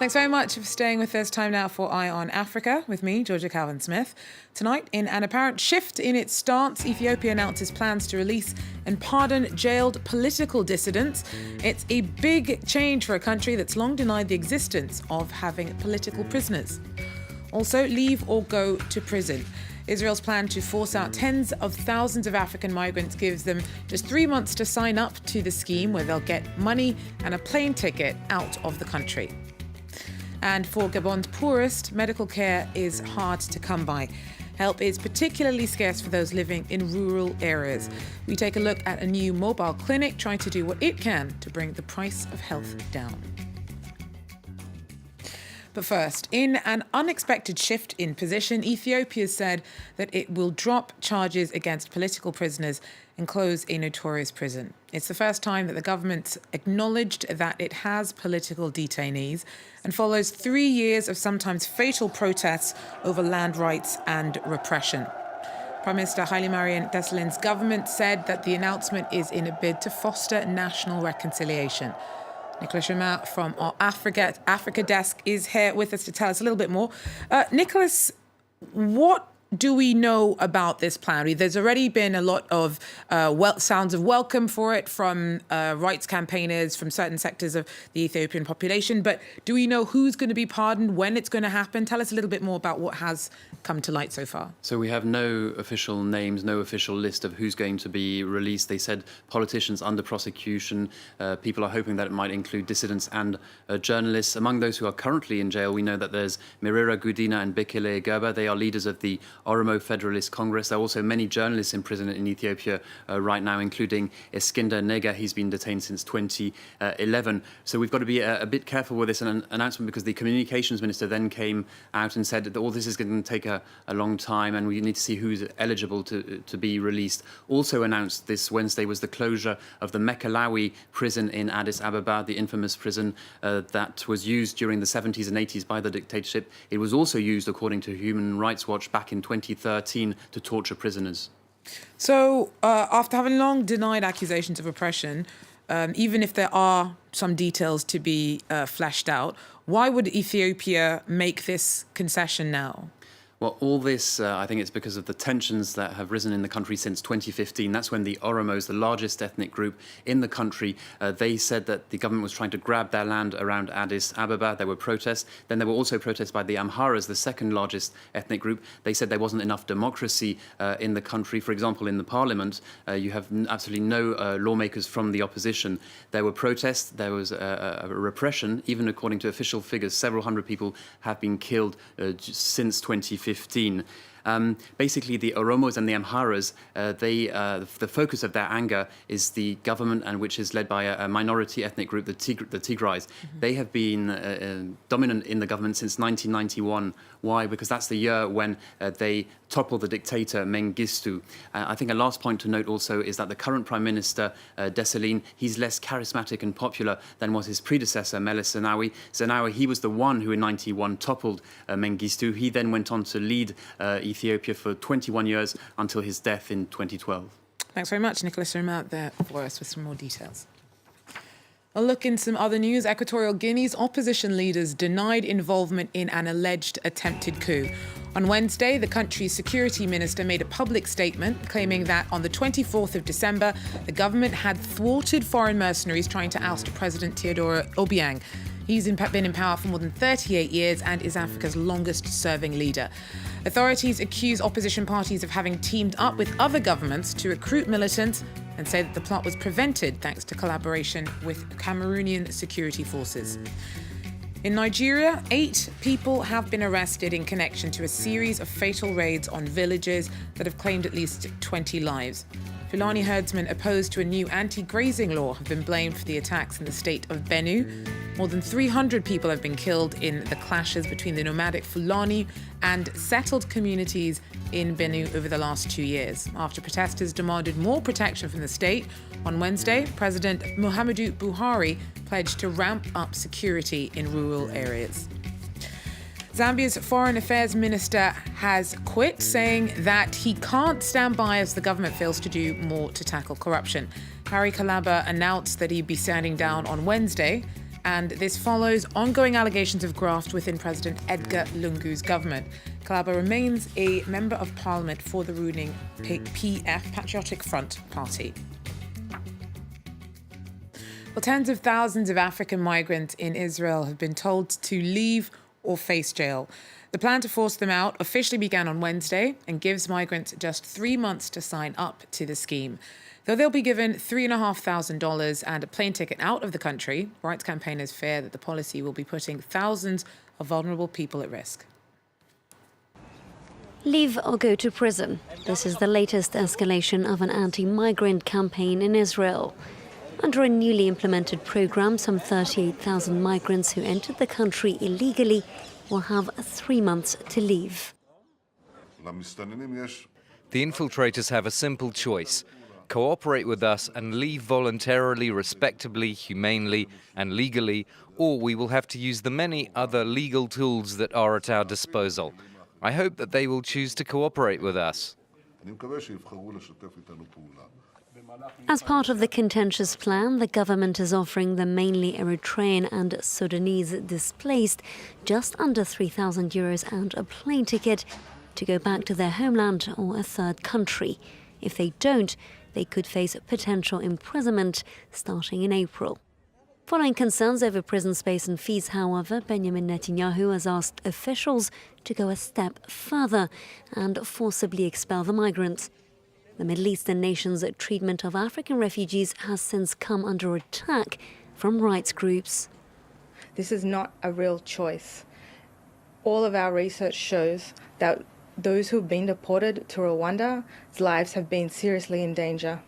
Thanks very much for staying with us. Time now for Eye on Africa with me, Georgia Calvin-Smith. Tonight, in an apparent shift in its stance, Ethiopia announces plans to release and pardon jailed political dissidents. It's a big change for a country that's long denied the existence of having political prisoners. Also, leave or go to prison. Israel's plan to force out tens of thousands of African migrants gives them just 3 months to sign up to the scheme, where they'll get money and a plane ticket out of the country. And for Gabon's poorest, medical care is hard to come by. Help is particularly scarce for those living in rural areas. We take a look at a new mobile clinic trying to do what it can to bring the price of health down. But first, in an unexpected shift in position, Ethiopia said that it will drop charges against political prisoners and close a notorious prison. It's the first time that the government's acknowledged that it has political detainees, and follows 3 years of sometimes fatal protests over land rights and repression. Prime Minister Haile Mariam Desalegne's government said that the announcement is in a bid to foster national reconciliation. Nicholas Ramat from our Africa desk is here with us to tell us a little bit more. Nicholas, what do we know about this plan? There's already been a lot of sounds of welcome for it from rights campaigners, from certain sectors of the Ethiopian population. But do we know who's going to be pardoned, when it's going to happen? Tell us a little bit more about what has come to light so far. So we have no official names, no official list of who's going to be released. They said politicians under prosecution. People are hoping that it might include dissidents and journalists. Among those who are currently in jail, we know that there's Mirira Gudina and Bekele Gerba. They are leaders of the Oromo Federalist Congress. There are also many journalists in prison in Ethiopia right now, including Eskinder Nega. He's been detained since 2011. So we've got to be a bit careful with this announcement, because the communications minister then came out and said that all this is going to take a long time, and we need to see who's eligible to be released. Also announced this Wednesday was the closure of the Mekelawi prison in Addis Ababa, the infamous prison that was used during the 70s and 80s by the dictatorship. It was also used, according to Human Rights Watch, back in 2013 to torture prisoners. So after having long denied accusations of oppression, even if there are some details to be fleshed out, why would Ethiopia make this concession now? Well, all this, I think it's because of the tensions that have risen in the country since 2015. That's when the Oromos, the largest ethnic group in the country, they said that the government was trying to grab their land around Addis Ababa. There were protests. Then there were also protests by the Amharas, the second largest ethnic group. They said there wasn't enough democracy in the country. For example, in the parliament, you have absolutely no lawmakers from the opposition. There were protests. There was a repression. Even according to official figures, several hundred people have been killed since 2015. Basically, the Oromos and the Amharas, the focus of their anger is the government, and which is led by a minority ethnic group, the Tigrays. Mm-hmm. They have been dominant in the government since 1991. Why? Because that's the year when they toppled the dictator Mengistu. I think a last point to note also is that the current Prime Minister, Desalegn, he's less charismatic and popular than was his predecessor, Meles Zenawi. Zenawi, he was the one who in 91 toppled Mengistu. He then went on to lead Ethiopia for 21 years until his death in 2012. Thanks very much, Nicholas Ramat, there for us with some more details. A look in some other news. Equatorial Guinea's opposition leaders denied involvement in an alleged attempted coup. On Wednesday, the country's security minister made a public statement claiming that on the 24th of December, the government had thwarted foreign mercenaries trying to oust President Teodoro Obiang. He's been in power for more than 38 years and is Africa's longest-serving leader. Authorities accuse opposition parties of having teamed up with other governments to recruit militants, and say that the plot was prevented thanks to collaboration with Cameroonian security forces. In Nigeria, 8 people have been arrested in connection to a series of fatal raids on villages that have claimed at least 20 lives. Fulani herdsmen opposed to a new anti-grazing law have been blamed for the attacks in the state of Benue. More than 300 people have been killed in the clashes between the nomadic Fulani and settled communities in Benue over the last 2 years. After protesters demanded more protection from the state, on Wednesday, President Muhammadu Buhari pledged to ramp up security in rural areas. Zambia's Foreign Affairs Minister has quit, saying that he can't stand by as the government fails to do more to tackle corruption. Harry Kalaba announced that he'd be standing down on Wednesday. And this follows ongoing allegations of graft within President Edgar Lungu's government. Kalaba remains a member of parliament for the ruling PF, Patriotic Front Party. Well, tens of thousands of African migrants in Israel have been told to leave or face jail. The plan to force them out officially began on Wednesday and gives migrants just 3 months to sign up to the scheme. Though they'll be given $3,500 and a plane ticket out of the country, rights campaigners fear that the policy will be putting thousands of vulnerable people at risk. Leave or go to prison. This is the latest escalation of an anti-migrant campaign in Israel. Under a newly implemented program, some 38,000 migrants who entered the country illegally will have 3 months to leave. The infiltrators have a simple choice: cooperate with us and leave voluntarily, respectably, humanely and legally, or we will have to use the many other legal tools that are at our disposal. I hope that they will choose to cooperate with us. As part of the contentious plan, the government is offering the mainly Eritrean and Sudanese displaced just under €3,000 and a plane ticket to go back to their homeland or a third country. If they don't, they could face potential imprisonment starting in April. Following concerns over prison space and fees, however, Benjamin Netanyahu has asked officials to go a step further and forcibly expel the migrants. The Middle Eastern nation's treatment of African refugees has since come under attack from rights groups. This is not a real choice. All of our research shows that those who've been deported to Rwanda's lives have been seriously in danger.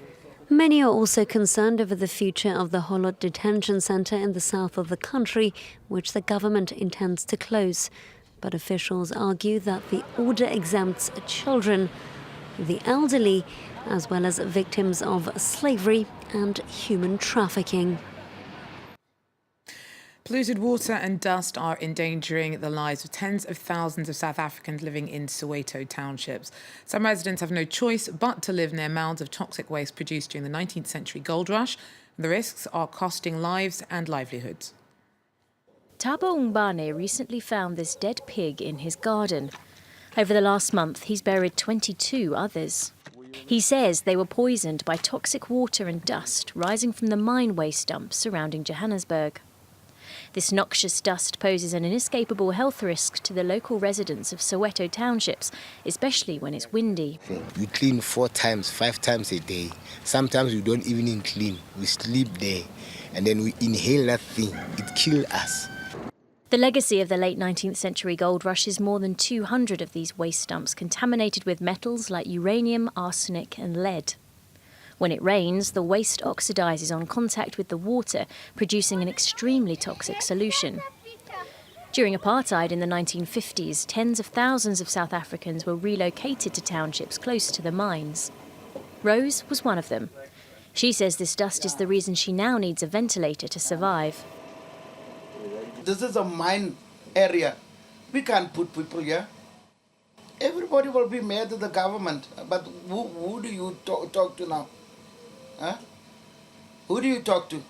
Many are also concerned over the future of the Holot detention centre in the south of the country, which the government intends to close. But officials argue that the order exempts children, the elderly, as well as victims of slavery and human trafficking. Polluted water and dust are endangering the lives of tens of thousands of South Africans living in Soweto townships. Some residents have no choice but to live near mounds of toxic waste produced during the 19th century gold rush. The risks are costing lives and livelihoods. Thabo Ngbane recently found this dead pig in his garden. Over the last month, he's buried 22 others. He says they were poisoned by toxic water and dust rising from the mine waste dumps surrounding Johannesburg. This noxious dust poses an inescapable health risk to the local residents of Soweto townships, especially when it's windy. We clean 4 times, 5 times a day. Sometimes we don't even clean. We sleep there, and then we inhale that thing. It kills us. The legacy of the late 19th century gold rush is more than 200 of these waste dumps contaminated with metals like uranium, arsenic and lead. When it rains, the waste oxidizes on contact with the water, producing an extremely toxic solution. During apartheid in the 1950s, tens of thousands of South Africans were relocated to townships close to the mines. Rose was one of them. She says this dust is the reason she now needs a ventilator to survive. This is a mine area. We can't put people here. Everybody will be mad at the government. But who do you talk to now? Huh? Who do you talk to?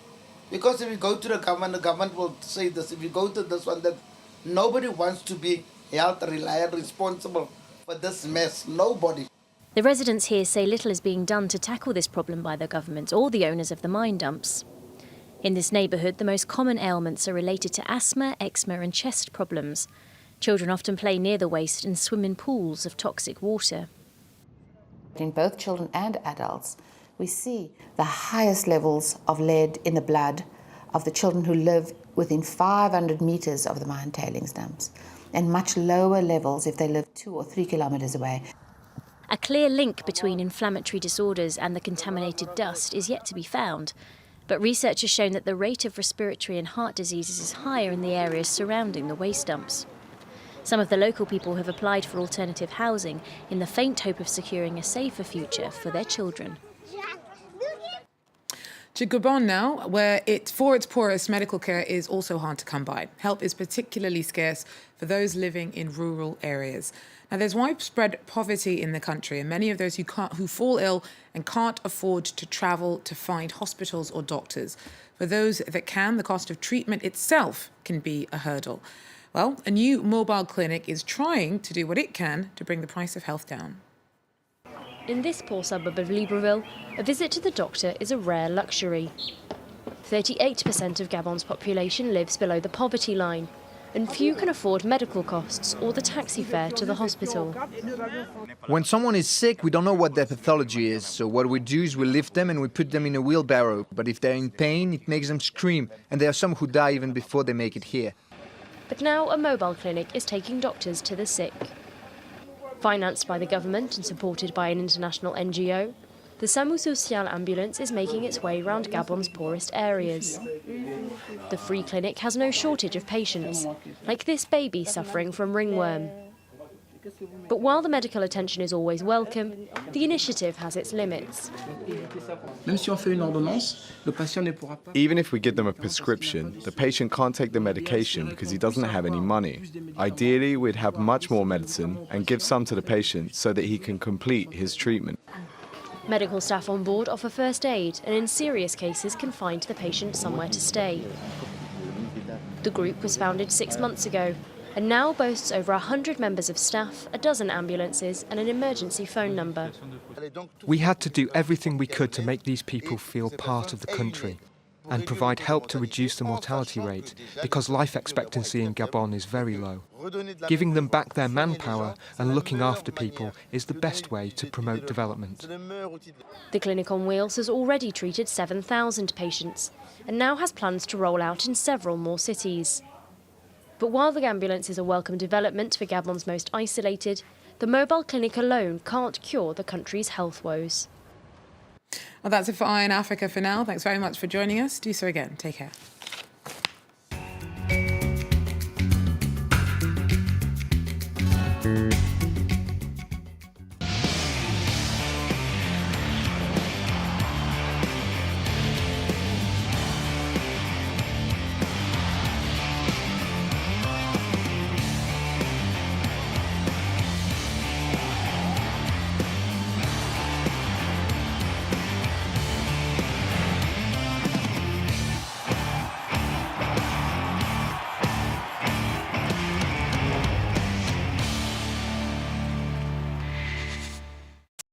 Because if you go to the government will say this. If you go to this one, that nobody wants to be held reliable, responsible for this mess. Nobody. The residents here say little is being done to tackle this problem by the government or the owners of the mine dumps. In this neighbourhood, the most common ailments are related to asthma, eczema and chest problems. Children often play near the waste and swim in pools of toxic water. In both children and adults, we see the highest levels of lead in the blood of the children who live within 500 metres of the mine tailings dumps, and much lower levels if they live 2 or 3 kilometres away. A clear link between inflammatory disorders and the contaminated dust is yet to be found. But research has shown that the rate of respiratory and heart diseases is higher in the areas surrounding the waste dumps. Some of the local people have applied for alternative housing in the faint hope of securing a safer future for their children. To Gabon now, where for its poorest, medical care is also hard to come by. Help is particularly scarce for those living in rural areas. Now, there's widespread poverty in the country, and many of those who fall ill and can't afford to travel to find hospitals or doctors. For those that can, the cost of treatment itself can be a hurdle. Well, a new mobile clinic is trying to do what it can to bring the price of health down. In this poor suburb of Libreville, a visit to the doctor is a rare luxury. 38% of Gabon's population lives below the poverty line, and few can afford medical costs or the taxi fare to the hospital. When someone is sick, we don't know what their pathology is, so what we do is we lift them and we put them in a wheelbarrow. But if they're in pain, it makes them scream, and there are some who die even before they make it here. But now a mobile clinic is taking doctors to the sick. Financed by the government and supported by an international NGO, the SAMU Social ambulance is making its way around Gabon's poorest areas. The free clinic has no shortage of patients, like this baby suffering from ringworm. But while the medical attention is always welcome, the initiative has its limits. Even if we give them a prescription, the patient can't take the medication because he doesn't have any money. Ideally, we'd have much more medicine and give some to the patient so that he can complete his treatment. Medical staff on board offer first aid and in serious cases can find the patient somewhere to stay. The group was founded 6 months ago and now boasts over 100 members of staff, a dozen ambulances and an emergency phone number. We had to do everything we could to make these people feel part of the country and provide help to reduce the mortality rate because life expectancy in Gabon is very low. Giving them back their manpower and looking after people is the best way to promote development. The clinic on wheels has already treated 7,000 patients and now has plans to roll out in several more cities. But while the ambulance is a welcome development for Gabon's most isolated, the mobile clinic alone can't cure the country's health woes. Well, that's it for Eye in Africa for now. Thanks very much for joining us. Do so again. Take care.